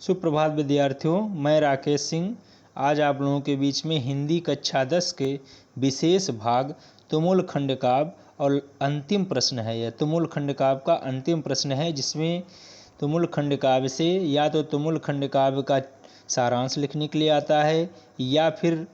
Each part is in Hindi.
सुप्रभात विद्यार्थियों, मैं राकेश सिंह आज आप लोगों के बीच में हिंदी कक्षा 10 के विशेष भाग तुमुल खंड काव्य और अंतिम प्रश्न है। यह तुमुल खंड काव्य का अंतिम प्रश्न है, जिसमें तुमुल खंड काव्य से या तो तुमुल खंड काव्य का सारांश लिखने के लिए आता है, या फिर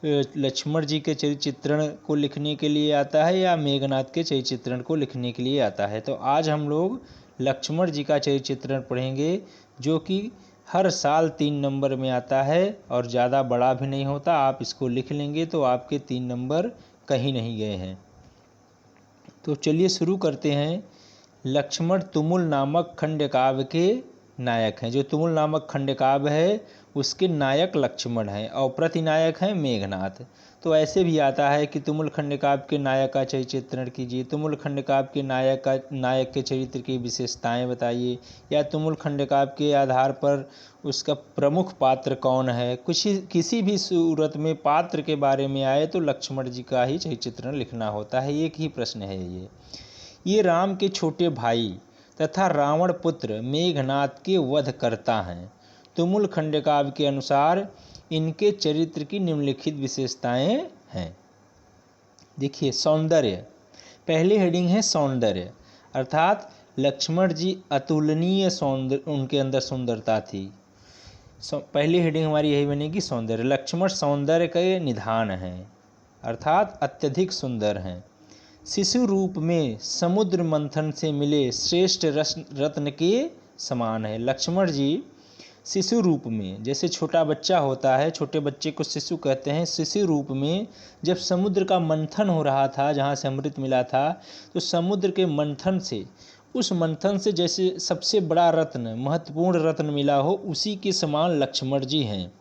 लक्ष्मण जी के चरित्र चित्रण को लिखने के लिए आता है, या मेघनाद के चरित्र चित्रण को लिखने के लिए आता है। तो आज हम लोग लक्ष्मण जी का चरित्र चित्रण पढ़ेंगे, जो कि हर साल 3 नंबर में आता है और ज़्यादा बड़ा भी नहीं होता। आप इसको लिख लेंगे तो आपके 3 नंबर कहीं नहीं गए हैं। तो चलिए शुरू करते हैं। लक्ष्मण तुमुल नामक खंड काव्य के नायक हैं। जो तुमुल नामक खंड काव्य है उसके नायक लक्ष्मण हैं और प्रतिनायक हैं मेघनाद। तो ऐसे भी आता है कि तुमुल खंड काव्य के नायक का चरित्र चित्रण कीजिए, तुमुल खंड काव्य के नायक के चरित्र की विशेषताएं बताइए, या तुमुल खंड काव्य के आधार पर उसका प्रमुख पात्र कौन है। किसी भी सूरत में पात्र के बारे में आए तो लक्ष्मण जी का ही चरित्र चित्रण लिखना होता है। एक ही प्रश्न है ये राम के छोटे भाई तथा रावण पुत्र मेघनाद के वध करता हैं। तुमुल खंड काव्य के अनुसार इनके चरित्र की निम्नलिखित विशेषताएं हैं। देखिए, सौंदर्य। पहली हेडिंग है सौंदर्य, अर्थात लक्ष्मण जी अतुलनीय सौंदर्य, उनके अंदर सुंदरता थी। पहली हेडिंग हमारी यही बनेगी, सौंदर्य। लक्ष्मण सौंदर्य के निधान हैं, अर्थात अत्यधिक सुंदर हैं। शिशु रूप में समुद्र मंथन से मिले श्रेष्ठ रत्न के समान है। लक्ष्मण जी शिशु रूप में, जैसे छोटा बच्चा होता है, छोटे बच्चे को शिशु कहते हैं, शिशु रूप में जब समुद्र का मंथन हो रहा था, जहाँ से अमृत मिला था, तो समुद्र के मंथन से, उस मंथन से जैसे सबसे बड़ा रत्न, महत्वपूर्ण रत्न मिला हो, उसी के समान लक्ष्मण जी हैं।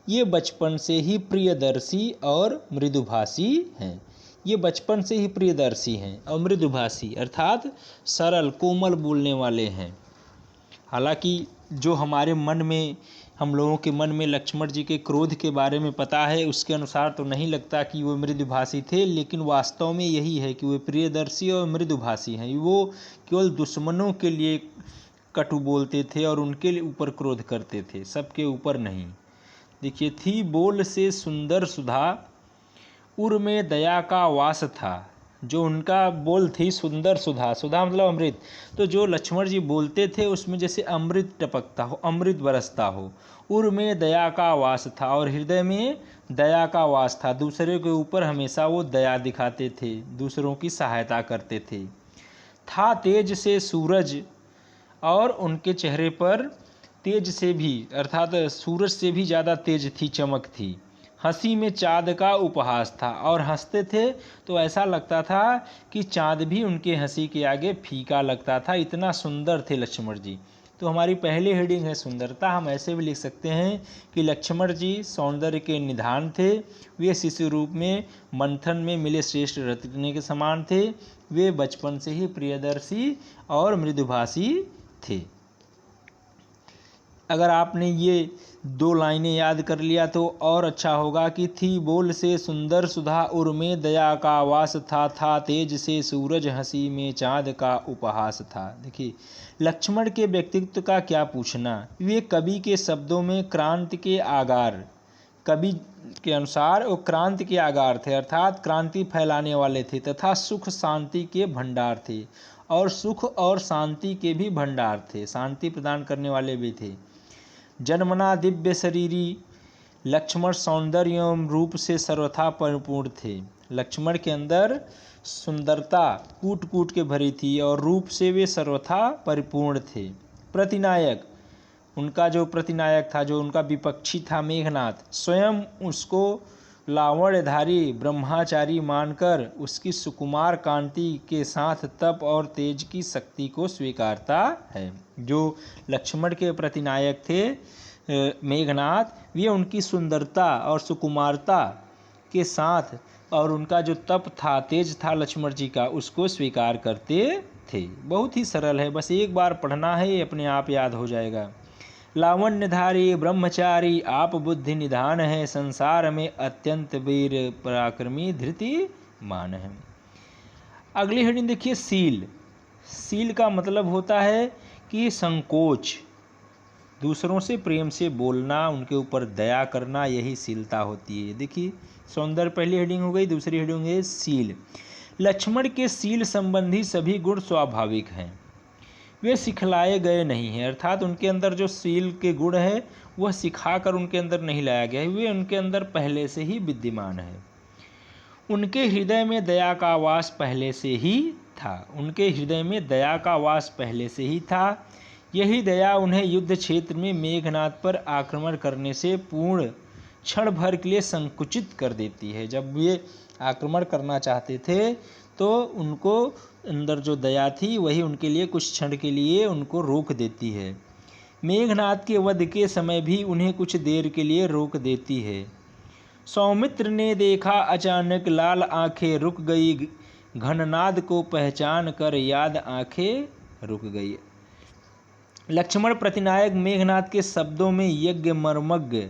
ये बचपन से ही प्रियदर्शी और मृदुभाषी हैं। ये बचपन से ही प्रियदर्शी हैं और मृदुभाषी, अर्थात सरल कोमल बोलने वाले हैं। हालांकि जो हमारे मन में, हम लोगों के मन में लक्ष्मण जी के क्रोध के बारे में पता है, उसके अनुसार तो नहीं लगता कि वो मृदुभाषी थे, लेकिन वास्तव में यही है कि वो प्रियदर्शी और मृदुभाषी हैं। वो केवल दुश्मनों के लिए कटु बोलते थे और उनके ऊपर क्रोध करते थे, सबके ऊपर नहीं। देखिए, थी बोल से सुंदर सुधा, उर में दया का वास था। जो उनका बोल थी सुंदर सुधा, सुधा मतलब अमृत, तो जो लक्ष्मण जी बोलते थे उसमें जैसे अमृत टपकता हो, अमृत बरसता हो। उर में दया का वास था, और हृदय में दया का वास था। दूसरे के ऊपर हमेशा वो दया दिखाते थे, दूसरों की सहायता करते थे। था तेज से सूरज, और उनके चेहरे पर तेज से भी, अर्थात सूरज से भी ज़्यादा तेज थी, चमक थी। हंसी में चाँद का उपहास था, और हंसते थे तो ऐसा लगता था कि चाँद भी उनके हंसी के आगे फीका लगता था, इतना सुंदर थे लक्ष्मण जी। तो हमारी पहली हेडिंग है सुंदरता। हम ऐसे भी लिख सकते हैं कि लक्ष्मण जी सौंदर्य के निधान थे। वे शिशु रूप में मंथन में मिले श्रेष्ठ रत्न के समान थे। वे बचपन से ही प्रियदर्शी और मृदुभाषी थे। अगर आपने ये 2 लाइनें याद कर लिया तो और अच्छा होगा कि थी बोल से सुंदर सुधा, उर में दया का वास था तेज से सूरज, हंसी में चाँद का उपहास था। देखिए, लक्ष्मण के व्यक्तित्व का क्या पूछना। वे कवि के शब्दों में क्रांति के आगार, कवि के अनुसार वो क्रांति के आगार थे, अर्थात क्रांति फैलाने वाले थे, तथा सुख शांति के भंडार थे। और सुख और शांति के भी भंडार थे, शांति प्रदान करने वाले भी थे। जन्मना दिव्य शरीरी, लक्ष्मण सौंदर्य एवं रूप से सर्वथा परिपूर्ण थे। लक्ष्मण के अंदर सुंदरता कूट कूट के भरी थी और रूप से वे सर्वथा परिपूर्ण थे। प्रतिनायक, उनका जो प्रतिनायक था, जो उनका विपक्षी था मेघनाद, स्वयं उसको लावण्यधारी ब्रह्मचारी मानकर उसकी सुकुमार कांति के साथ तप और तेज की शक्ति को स्वीकारता है। जो लक्ष्मण के प्रतिनायक थे मेघनाद, वे उनकी सुंदरता और सुकुमारता के साथ और उनका जो तप था, तेज था लक्ष्मण जी का, उसको स्वीकार करते थे। बहुत ही सरल है, बस एक बार पढ़ना है, ये अपने आप याद हो जाएगा। लावण्यधारी ब्रह्मचारी आप बुद्धि निधान है, संसार में अत्यंत वीर पराक्रमी धृति मान है। अगली हेडिंग देखिए, शील। शील का मतलब होता है कि संकोच, दूसरों से प्रेम से बोलना, उनके ऊपर दया करना, यही शीलता होती है। देखिए सौंदर्य पहली हेडिंग हो गई, दूसरी हेडिंग है शील। लक्ष्मण के शील संबंधी सभी गुण स्वाभाविक हैं, वे सिखलाए गए नहीं हैं। अर्थात उनके अंदर जो शील के गुण है वह सिखाकर उनके अंदर नहीं लाया गया है, वे उनके अंदर पहले से ही विद्यमान है। उनके हृदय में दया का वास पहले से ही था, उनके हृदय में दया का वास पहले से ही था। यही दया उन्हें युद्ध क्षेत्र में मेघनाद पर आक्रमण करने से पूर्ण क्षण भर के लिए संकुचित कर देती है। जब ये आक्रमण करना चाहते थे तो उनको अंदर जो दया थी वही उनके लिए कुछ क्षण के लिए उनको रोक देती है। मेघनाद के वध के समय भी उन्हें कुछ देर के लिए रोक देती है। सौमित्र ने देखा अचानक लाल आंखें रुक गई, घननाद को पहचान कर याद आंखें रुक गई। लक्ष्मण प्रतिनायक मेघनाद के शब्दों में यज्ञ मर्मज्ञ,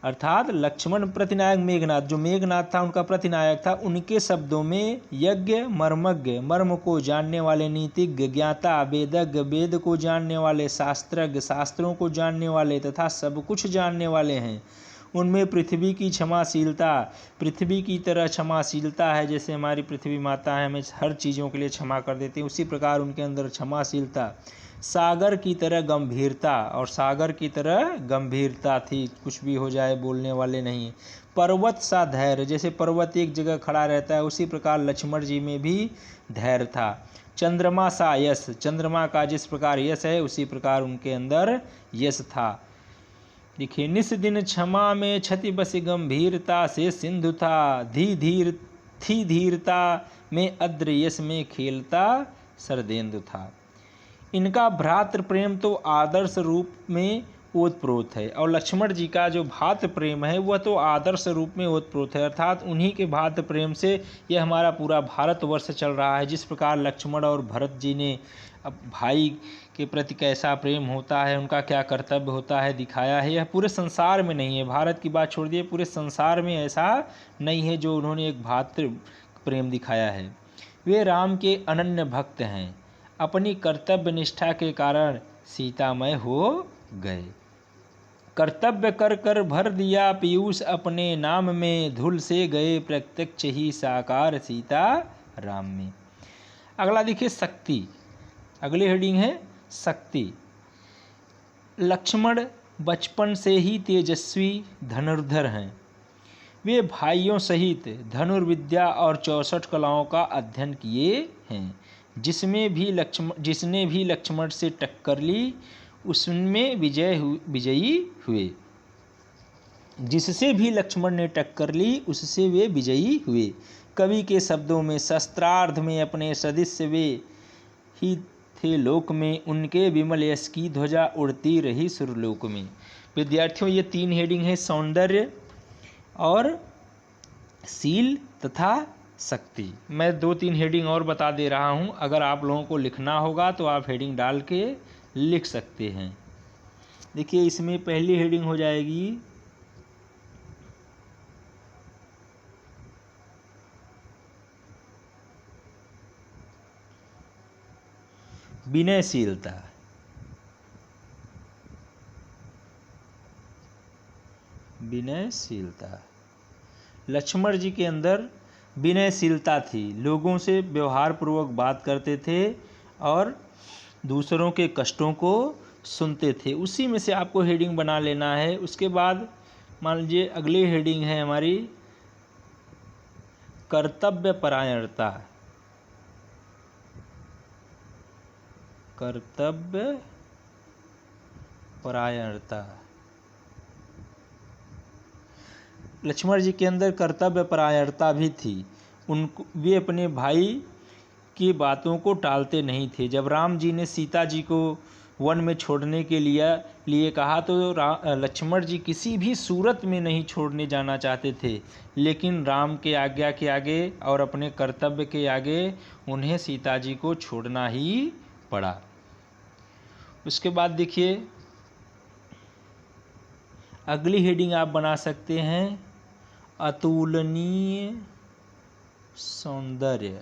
अर्थात लक्ष्मण प्रतिनायक मेघनाद, जो मेघनाद था उनका प्रतिनायक था, उनके शब्दों में यज्ञ मर्मज्ञ, मर्म को जानने वाले, नीतिज्ञ, ज्ञाता, वेदज्ञ, वेद को जानने वाले, शास्त्रज्ञ, शास्त्रों को जानने वाले तथा सब कुछ जानने वाले हैं। उनमें पृथ्वी की क्षमाशीलता, पृथ्वी की तरह क्षमाशीलता है, जैसे हमारी पृथ्वी माता है हमें हर चीज़ों के लिए क्षमा कर देती है, उसी प्रकार उनके अंदर क्षमाशीलता, सागर की तरह गंभीरता, और सागर की तरह गंभीरता थी, कुछ भी हो जाए बोलने वाले नहीं। पर्वत सा धैर्य, जैसे पर्वत एक जगह खड़ा रहता है उसी प्रकार लक्ष्मण जी में भी धैर्य था। चंद्रमा सा यश, चंद्रमा का जिस प्रकार यश है उसी प्रकार उनके अंदर यश था। देखिए निस दिन क्षमा में क्षति बस गंभीरता से सिंधु था, थी धीरता में अद्र यश में खेलता सरदेंदु था। इनका भ्रातृ प्रेम तो आदर्श रूप में ओतप्रोत है, और लक्ष्मण जी का जो भातृ प्रेम है वह तो आदर्श रूप में ओतप्रोत है। अर्थात उन्हीं के भातृ प्रेम से यह हमारा पूरा भारतवर्ष चल रहा है। जिस प्रकार लक्ष्मण और भरत जी ने अब भाई के प्रति कैसा प्रेम होता है, उनका क्या कर्तव्य होता है दिखाया है, यह पूरे संसार में नहीं है। भारत की बात छोड़ दिए, पूरे संसार में ऐसा नहीं है जो उन्होंने एक भातृ प्रेम दिखाया है। वे राम के अनन्य भक्त हैं, अपनी कर्तव्य निष्ठा के कारण सीतामय हो गए। कर्तव्य कर कर भर दिया पीयूष अपने नाम में, धूल से गए प्रत्यक्ष ही साकार सीता राम में। अगला देखिए शक्ति, अगली हेडिंग है शक्ति। लक्ष्मण बचपन से ही तेजस्वी धनुर्धर हैं, वे भाइयों सहित धनुर्विद्या और 64 कलाओं का अध्ययन किए हैं। जिसने भी लक्ष्मण से टक्कर ली उसमें विजयी हुए। जिससे भी लक्ष्मण ने टक्कर ली उससे वे विजयी हुए। कवि के शब्दों में शस्त्रार्ध में अपने सदृश वे ही थे लोक में, उनके विमल यश की ध्वजा उड़ती रही सुरलोक में। विद्यार्थियों ये 3 हेडिंग है, सौंदर्य और शील तथा शक्ति। मैं 2-3 हेडिंग और बता दे रहा हूँ, अगर आप लोगों को लिखना होगा तो आप हेडिंग डाल के लिख सकते हैं। देखिए इसमें पहली हेडिंग हो जाएगी विनयशीलता। विनयशीलता, लक्ष्मण जी के अंदर विनयशीलता थी, लोगों से व्यवहार पूर्वक बात करते थे और दूसरों के कष्टों को सुनते थे। उसी में से आपको हेडिंग बना लेना है। उसके बाद मान लीजिए अगली हेडिंग है हमारी कर्तव्य परायणता। कर्तव्य परायणता, लक्ष्मण जी के अंदर कर्तव्य परायणता भी थी। उनको वे अपने भाई की बातों को टालते नहीं थे। जब राम जी ने सीता जी को वन में छोड़ने के लिए कहा तो लक्ष्मण जी किसी भी सूरत में नहीं छोड़ने जाना चाहते थे, लेकिन राम के आज्ञा के आगे और अपने कर्तव्य के आगे उन्हें सीता जी को छोड़ना ही पड़ा। उसके बाद देखिए अगली हेडिंग आप बना सकते हैं अतुलनीय सौंदर्य।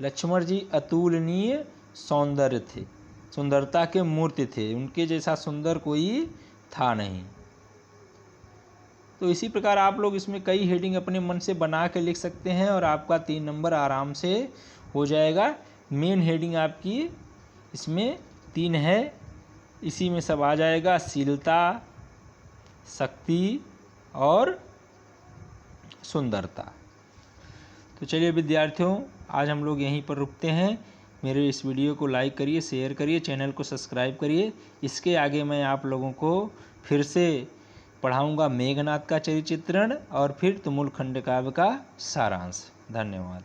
लक्ष्मण जी अतुलनीय सौंदर्य थे, सुंदरता के मूर्ति थे, उनके जैसा सुंदर कोई था नहीं। तो इसी प्रकार आप लोग इसमें कई हेडिंग अपने मन से बना के लिख सकते हैं और आपका 3 नंबर आराम से हो जाएगा। मेन हेडिंग आपकी इसमें 3 है, इसी में सब आ जाएगा, शीलता, शक्ति और सुंदरता। तो चलिए विद्यार्थियों, आज हम लोग यहीं पर रुकते हैं। मेरे इस वीडियो को लाइक करिए, शेयर करिए, चैनल को सब्सक्राइब करिए। इसके आगे मैं आप लोगों को फिर से पढ़ाऊंगा मेघनाद का चरित्र चित्रण और फिर तुमुल खंड काव्य का सारांश। धन्यवाद।